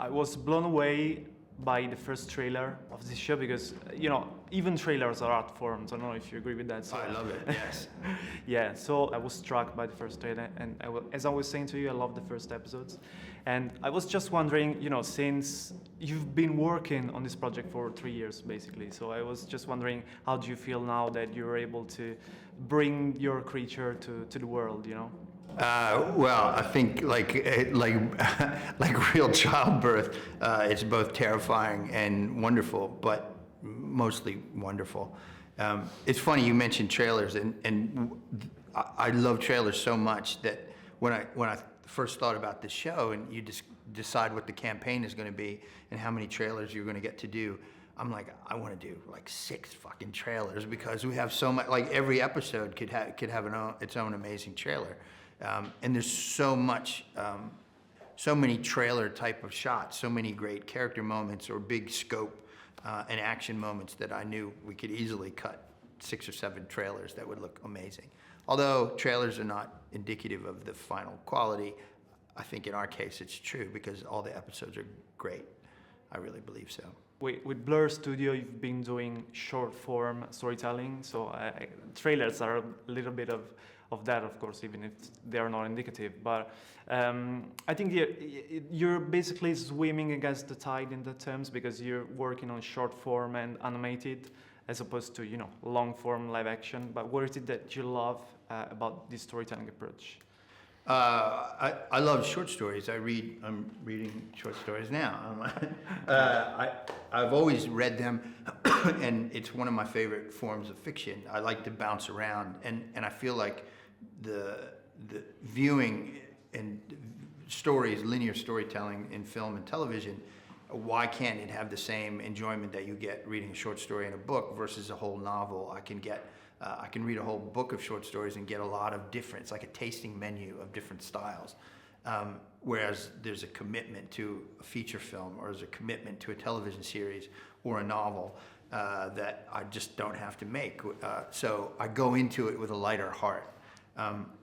I was blown away by the first trailer of this show because, even trailers are art forms. I don't know if you agree with that. So, I love it, yes. yeah, so I was struck by the first trailer, and as I was saying to you, I love the first episodes. And I was just wondering, since you've been working on this project for 3 years, basically, so I was just wondering, how do you feel now that you're able to bring your creature to the world, Well, I think like like real childbirth, it's both terrifying and wonderful, but mostly wonderful. It's funny you mentioned trailers, and I love trailers so much that when I first thought about this show, and you just decide what the campaign is going to be and how many trailers you're going to get to do, I'm like, I want to do like 6 fucking trailers because we have so much. Like every episode could have its own amazing trailer. And there's so much, so many trailer type of shots, so many great character moments or big scope and action moments that I knew we could easily cut 6 or 7 trailers that would look amazing. Although trailers are not indicative of the final quality, I think in our case it's true because all the episodes are great. I really believe so. With Blur Studio, you've been doing short form storytelling, so trailers are a little bit of that, of course, even if they are not indicative. But I think you're basically swimming against the tide in the terms because you're working on short form and animated as opposed to, long form live action. But what is it that you love about this storytelling approach? I love short stories. I'm reading short stories now. I've always read them, and it's one of my favorite forms of fiction. I like to bounce around, and I feel like the viewing and stories, linear storytelling in film and television, why can't it have the same enjoyment that you get reading a short story in a book versus a whole novel? I can read a whole book of short stories and get a lot of different, it's like a tasting menu of different styles. Whereas there's a commitment to a feature film or there's a commitment to a television series or a novel that I just don't have to make. So I go into it with a lighter heart.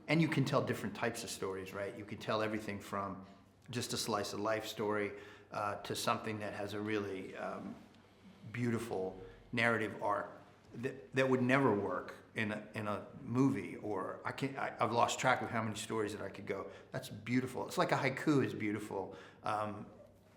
And you can tell different types of stories, right? You can tell everything from just a slice of life story to something that has a really beautiful narrative arc that would never work in a movie. Or I've lost track of how many stories that I could go. That's beautiful. It's like a haiku is beautiful,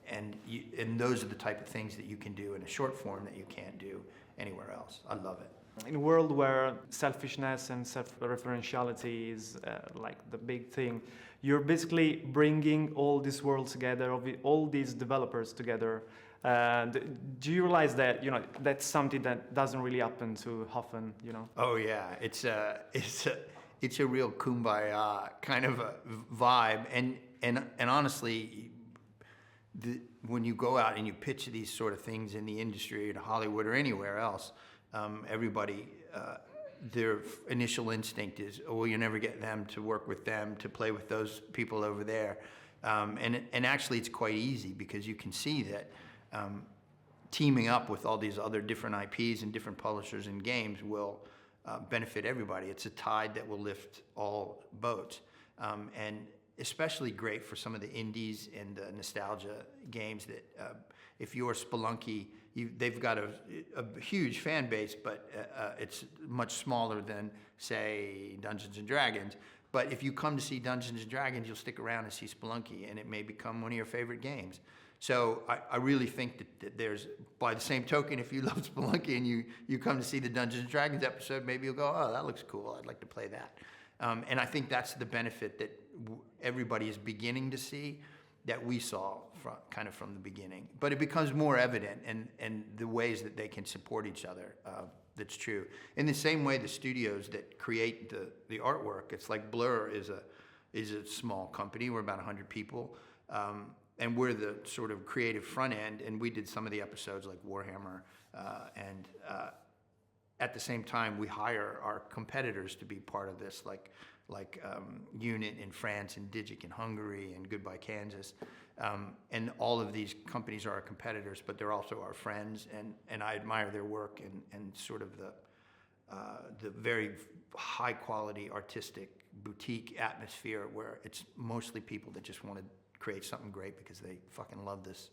and those are the type of things that you can do in a short form that you can't do anywhere else. I love it. In a world where selfishness and self-referentiality is like the big thing, you're basically bringing all these worlds together, all these developers together. Do you realize that that's something that doesn't really happen too often? Oh yeah, it's a real kumbaya kind of a vibe, and honestly, when you go out and you pitch these sort of things in the industry, in Hollywood or anywhere else, everybody, their initial instinct is, oh, well, you never get them to work with them, to play with those people over there. And actually it's quite easy because you can see that teaming up with all these other different IPs and different publishers and games will benefit everybody. It's a tide that will lift all boats. And especially great for some of the indies and the nostalgia games that if you're Spelunky, they've got a huge fan base, but it's much smaller than, say, Dungeons & Dragons. But if you come to see Dungeons & Dragons, you'll stick around and see Spelunky, and it may become one of your favorite games. So I really think that there's, by the same token, if you love Spelunky and you come to see the Dungeons & Dragons episode, maybe you'll go, oh, that looks cool, I'd like to play that. And I think that's the benefit that everybody is beginning to see that we saw kind of from the beginning. But it becomes more evident and the ways that they can support each other. That's true. In the same way, the studios that create the artwork, it's like Blur is a small company. We're about 100 people. And we're the sort of creative front end. And we did some of the episodes like Warhammer. And at the same time, we hire our competitors to be part of this, like Unit in France and Digic in Hungary and Goodbye Kansas. And all of these companies are our competitors, but they're also our friends, and I admire their work and sort of the very high quality artistic boutique atmosphere where it's mostly people that just want to create something great because they fucking love this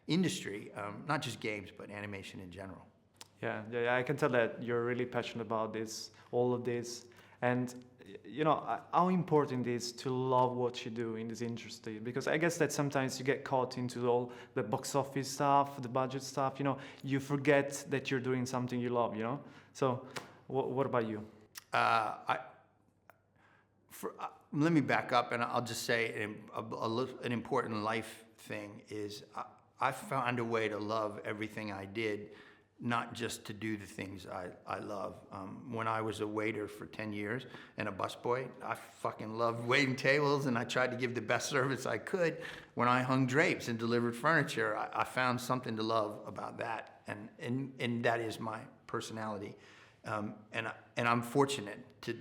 industry, not just games, but animation in general. Yeah, I can tell that you're really passionate about this, all of this, and you know how important it is to love what you do in this industry. Because I guess that sometimes you get caught into all the box office stuff, the budget stuff. You know, you forget that you're doing something you love. You know, so what about you? Let me back up, and I'll just say an important life thing is I found a way to love everything I did, not just to do the things I love. When I was a waiter for 10 years and a busboy, I fucking loved waiting tables, and I tried to give the best service I could. When I hung drapes and delivered furniture, I found something to love about that, and that is my personality. And I'm fortunate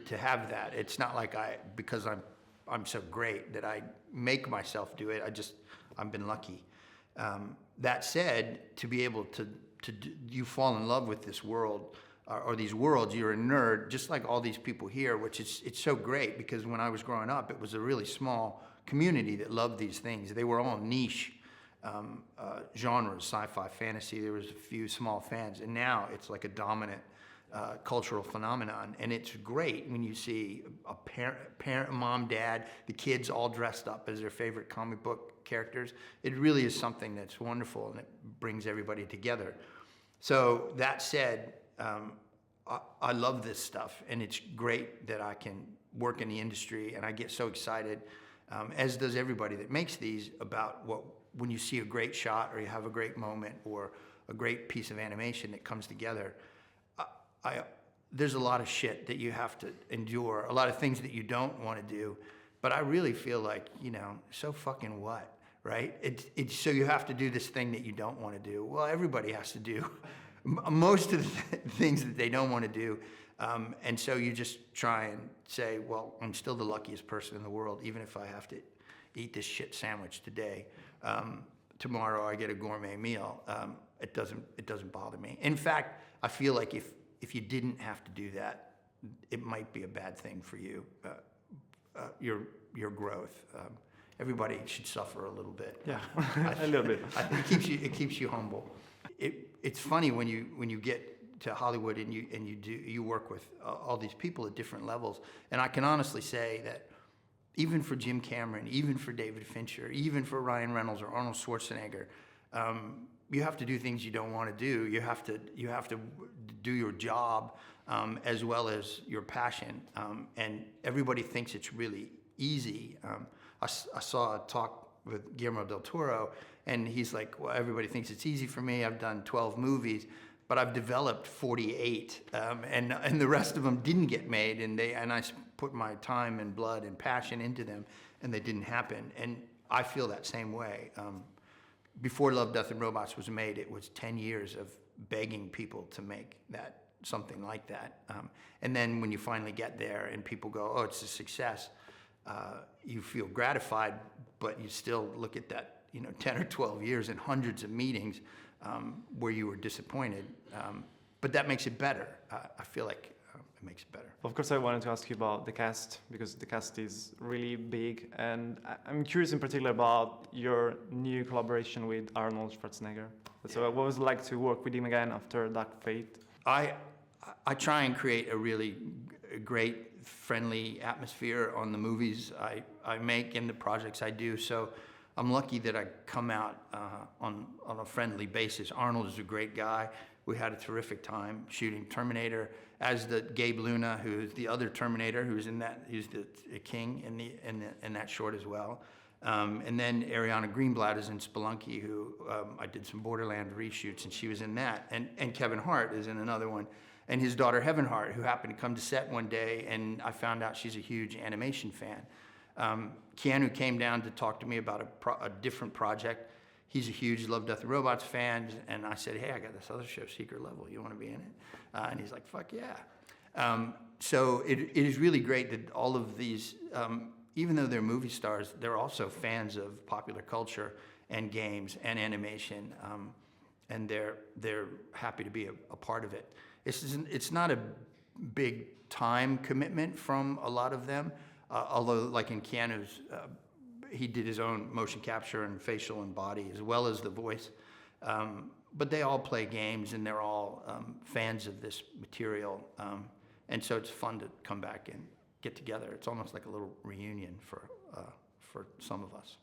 to have that. It's not like because I'm so great that I make myself do it. I've been lucky. That said, to be able to you fall in love with this world or these worlds, you're a nerd, just like all these people here, which it's so great because when I was growing up, it was a really small community that loved these things. They were all niche genres, sci-fi, fantasy. There was a few small fans, and now it's like a dominant cultural phenomenon, and it's great when you see a parent, mom, dad, the kids all dressed up as their favorite comic book characters. It really is something that's wonderful, and it brings everybody together. So that said, I love this stuff, and it's great that I can work in the industry, and I get so excited, as does everybody that makes these, about when you see a great shot or you have a great moment or a great piece of animation that comes together. There's a lot of shit that you have to endure, a lot of things that you don't want to do, but I really feel like, so fucking what, right? It's so you have to do this thing that you don't want to do. Well, everybody has to do most of the things that they don't want to do, and so you just try and say, well, I'm still the luckiest person in the world, even if I have to eat this shit sandwich today. Tomorrow I get a gourmet meal. It doesn't bother me. In fact, I feel like if you didn't have to do that, it might be a bad thing for you, your growth. Everybody should suffer a little bit. Yeah, a little bit. I think it keeps you humble. It's funny when you get to Hollywood and you work with all these people at different levels, and I can honestly say that even for Jim Cameron, even for David Fincher, even for Ryan Reynolds or Arnold Schwarzenegger, you have to do things you don't want to do. You have to do your job as well as your passion. And everybody thinks it's really easy. I saw a talk with Guillermo del Toro, and he's like, well, everybody thinks it's easy for me. I've done 12 movies, but I've developed 48, and the rest of them didn't get made, and I put my time and blood and passion into them, and they didn't happen. And I feel that same way. Before Love, Death, and Robots was made, it was 10 years of begging people to make something like that. And then when you finally get there and people go, oh, it's a success, you feel gratified, but you still look at that 10 or 12 years and hundreds of meetings where you were disappointed. But that makes it better. I feel like it makes it better. Of course, I wanted to ask you about the cast, because the cast is really big, and I'm curious in particular about your new collaboration with Arnold Schwarzenegger. So what was it like to work with him again after Dark Fate? I try and create a really great, friendly atmosphere on the movies I make and the projects I do. So I'm lucky that I come out on a friendly basis. Arnold is a great guy. We had a terrific time shooting Terminator, as the Gabe Luna, who's the other Terminator, who's the king in that short as well. And then Ariana Greenblatt is in Spelunky, who I did some Borderland reshoots, and she was in that. And Kevin Hart is in another one. And his daughter, Heaven Hart, who happened to come to set one day, and I found out she's a huge animation fan. Keanu came down to talk to me about a different project. He's a huge Love, Death, and Robots fan, and I said, hey, I got this other show, Secret Level. You want to be in it? And he's like, fuck yeah. So it is really great that all of these, even though they're movie stars, they're also fans of popular culture and games and animation, and they're happy to be a part of it. It's not a big time commitment from a lot of them, although like in Keanu's he did his own motion capture and facial and body as well as the voice. But they all play games, and they're all fans of this material. And so it's fun to come back and get together. It's almost like a little reunion for some of us.